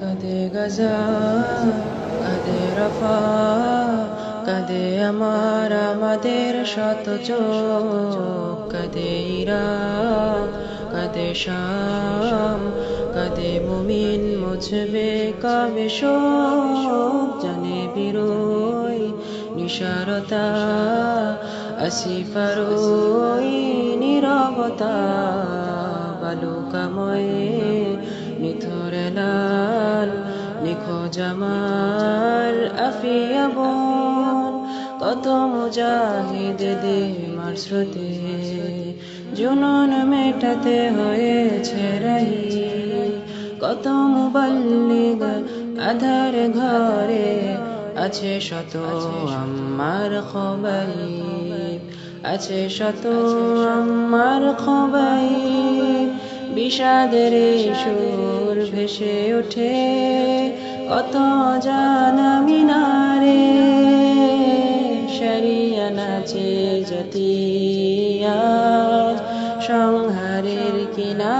কাঁদে গাজা, কাঁদে রফা, কাঁদে আমাদের শত চোখ, কাঁদে ইরাক, কাঁদে শাম, কাঁদে মুমিন মুছবে কবে শোক, জানে বিরোই নিসারতা, আসিফারোই নীরবতা, বালুকাময়ে নিথরে লাল নিখোঁজ আমার আফিয়া বোন, কত মুজাহিদ দিমার স্রোতে জুনুন মেটাতে হয়েছে রাহি, কত মুবাল্লিগ আধার ঘরে আছে শত আম্মার খবাইব, আছে শত আম্মার খবাইব, বিষাদের সুর ভেসে ওঠে কত জানা মিনারে, শরিয়া নাচে জাতিয়া সংহারের কিনা